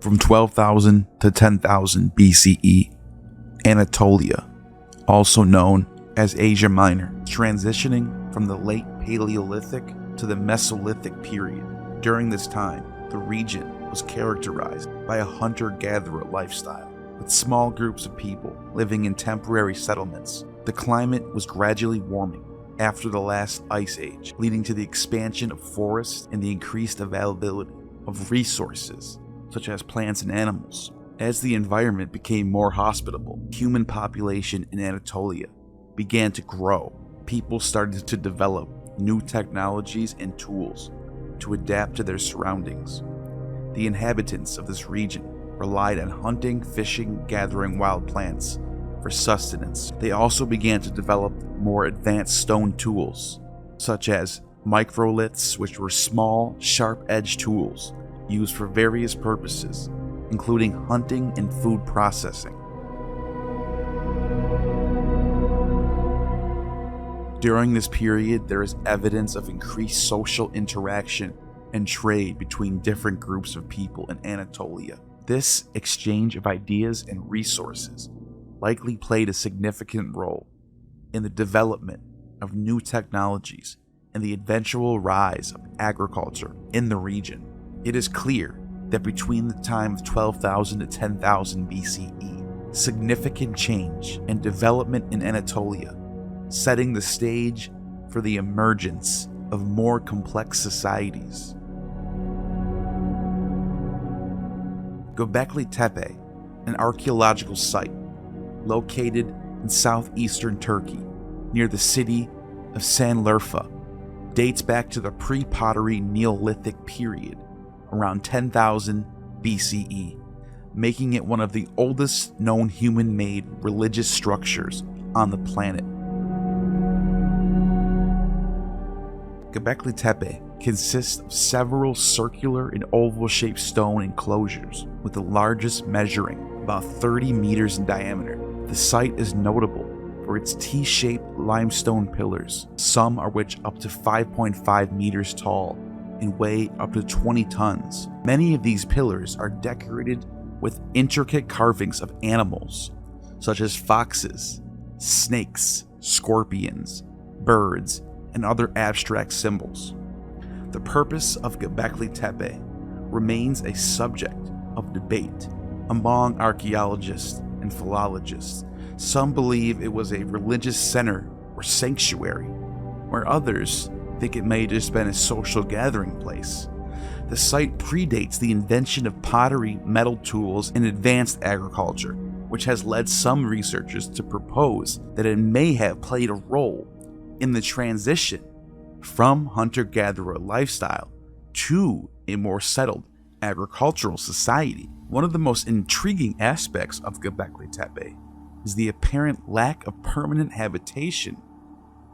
From 12,000 to 10,000 BCE, Anatolia, also known as Asia Minor, transitioning from the late Paleolithic to the Mesolithic period. During this time, the region was characterized by a hunter-gatherer lifestyle, with small groups of people living in temporary settlements. The climate was gradually warming after the last ice age, leading to the expansion of forests and the increased availability of resources such as plants and animals. As the environment became more hospitable, human population in Anatolia began to grow. People started to develop new technologies and tools to adapt to their surroundings. The inhabitants of this region relied on hunting, fishing, gathering wild plants for sustenance. They also began to develop more advanced stone tools, such as microliths, which were small, sharp-edged tools used for various purposes, including hunting and food processing. During this period, there is evidence of increased social interaction and trade between different groups of people in Anatolia. This exchange of ideas and resources likely played a significant role in the development of new technologies and the eventual rise of agriculture in the region. It is clear that between the time of 12,000 to 10,000 BCE, significant change and development in Anatolia, setting the stage for the emergence of more complex societies. Gobekli Tepe, an archaeological site located in southeastern Turkey near the city of Sanliurfa, dates back to the pre-pottery Neolithic period around 10,000 BCE, making it one of the oldest known human-made religious structures on the planet. Gobekli Tepe consists of several circular and oval-shaped stone enclosures, with the largest measuring about 30 meters in diameter. The site is notable for its T-shaped limestone pillars, some are which up to 5.5 meters tall and weigh up to 20 tons. Many of these pillars are decorated with intricate carvings of animals, such as foxes, snakes, scorpions, birds, and other abstract symbols. The purpose of Gobekli Tepe remains a subject of debate among archaeologists and philologists. Some believe it was a religious center or sanctuary, where others think it may have just been a social gathering place. The site predates the invention of pottery, metal tools, and advanced agriculture, which has led some researchers to propose that it may have played a role in the transition from hunter-gatherer lifestyle to a more settled agricultural society. One of the most intriguing aspects of Gobekli Tepe is the apparent lack of permanent habitation.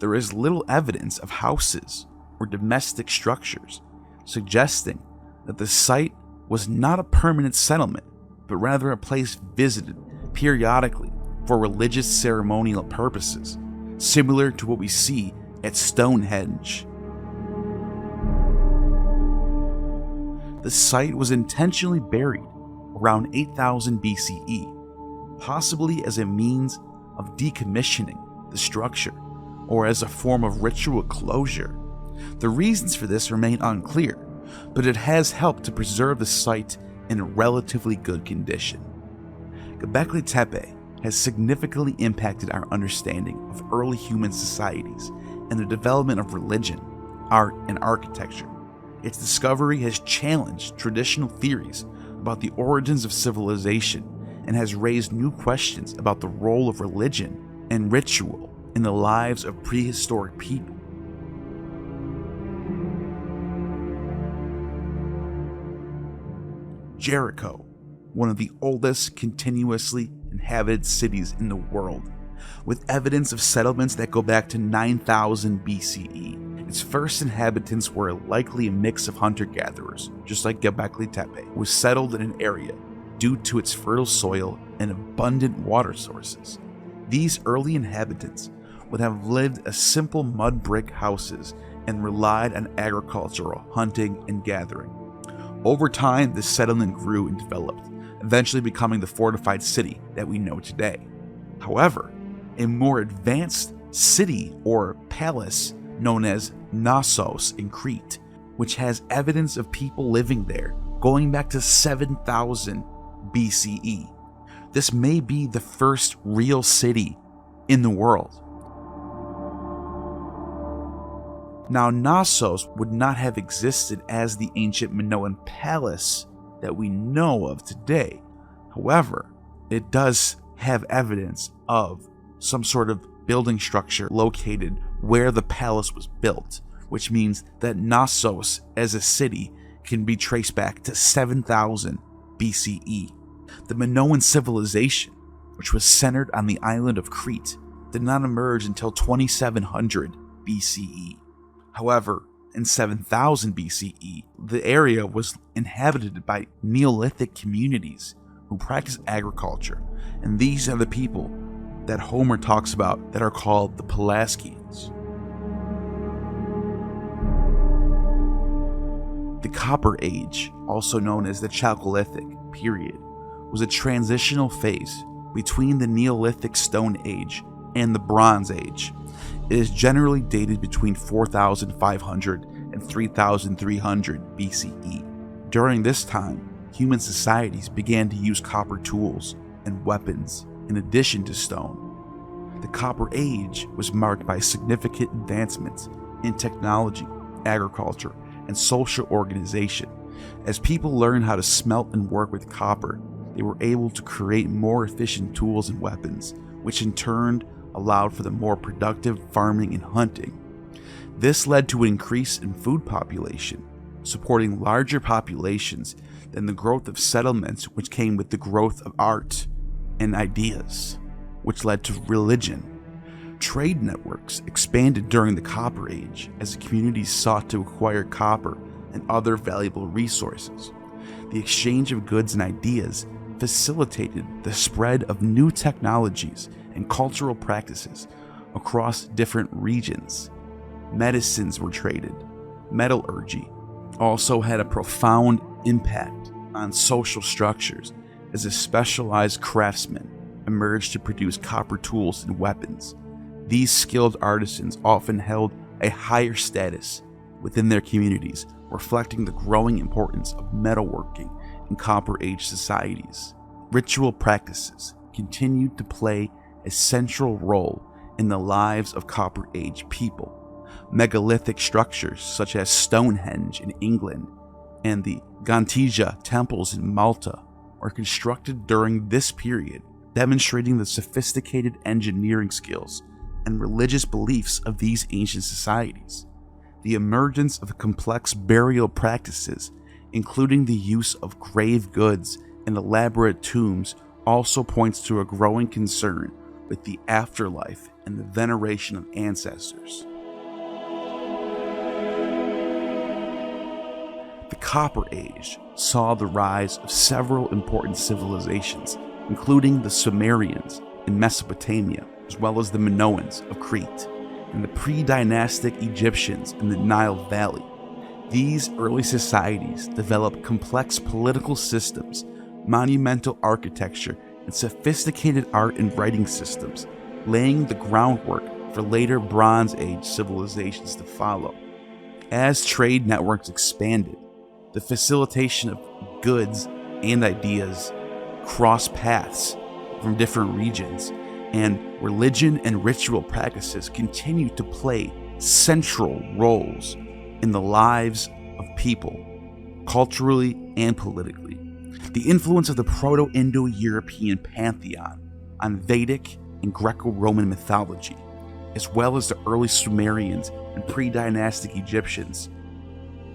There is little evidence of houses or domestic structures, suggesting that the site was not a permanent settlement, but rather a place visited periodically for religious ceremonial purposes, similar to what we see at Stonehenge. The site was intentionally buried around 8000 BCE, possibly as a means of decommissioning the structure or as a form of ritual closure. The reasons for this remain unclear, but it has helped to preserve the site in relatively good condition. Gobekli Tepe has significantly impacted our understanding of early human societies and the development of religion, art, and architecture. Its discovery has challenged traditional theories about the origins of civilization and has raised new questions about the role of religion and ritual in the lives of prehistoric people. Jericho, one of the oldest continuously inhabited cities in the world, with evidence of settlements that go back to 9000 BCE. Its first inhabitants were likely a mix of hunter-gatherers, just like Gobekli Tepe, was settled in an area due to its fertile soil and abundant water sources. These early inhabitants would have lived as simple mud brick houses and relied on agricultural hunting and gathering. Over time, this settlement grew and developed, eventually becoming the fortified city that we know today. However, a more advanced city or palace known as Knossos in Crete, which has evidence of people living there going back to 7000 BCE. This may be the first real city in the world. Now, Knossos would not have existed as the ancient Minoan palace that we know of today. However, it does have evidence of some sort of building structure located where the palace was built, which means that Knossos as a city can be traced back to 7000 BCE. The Minoan civilization, which was centered on the island of Crete, did not emerge until 2700 BCE. However, in 7000 BCE, the area was inhabited by Neolithic communities who practiced agriculture, and these are the people that Homer talks about that are called the Pelasgians. The Copper Age, also known as the Chalcolithic period, was a transitional phase between the Neolithic Stone Age and the Bronze Age. It is generally dated between 4500 and 3300 BCE. During this time, human societies began to use copper tools and weapons in addition to stone. The Copper Age was marked by significant advancements in technology, agriculture, and social organization. As people learned how to smelt and work with copper, they were able to create more efficient tools and weapons, which in turn allowed for the more productive farming and hunting. This led to an increase in food population, supporting larger populations than the growth of settlements, which came with the growth of art and ideas, which led to religion. Trade networks expanded during the Copper Age as the communities sought to acquire copper and other valuable resources. The exchange of goods and ideas facilitated the spread of new technologies and cultural practices across different regions. Medicines were traded. Metallurgy also had a profound impact on social structures as a specialized craftsman emerged to produce copper tools and weapons. These skilled artisans often held a higher status within their communities, reflecting the growing importance of metalworking in Copper Age societies. Ritual practices continued to play a central role in the lives of Copper Age people. Megalithic structures such as Stonehenge in England and the Gantija temples in Malta were constructed during this period, demonstrating the sophisticated engineering skills and religious beliefs of these ancient societies. The emergence of complex burial practices, including the use of grave goods and elaborate tombs, also points to a growing concern with the afterlife and the veneration of ancestors. The Copper Age saw the rise of several important civilizations, including the Sumerians in Mesopotamia, as well as the Minoans of Crete, and the pre-dynastic Egyptians in the Nile Valley. These early societies developed complex political systems, monumental architecture, and sophisticated art and writing systems, laying the groundwork for later Bronze Age civilizations to follow. As trade networks expanded, the facilitation of goods and ideas crossed paths from different regions, and religion and ritual practices continued to play central roles in the lives of people, culturally and politically. The influence of the Proto-Indo-European pantheon on Vedic and Greco-Roman mythology, as well as the early Sumerians and pre-dynastic Egyptians,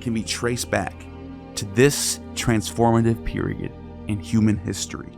can be traced back to this transformative period in human history.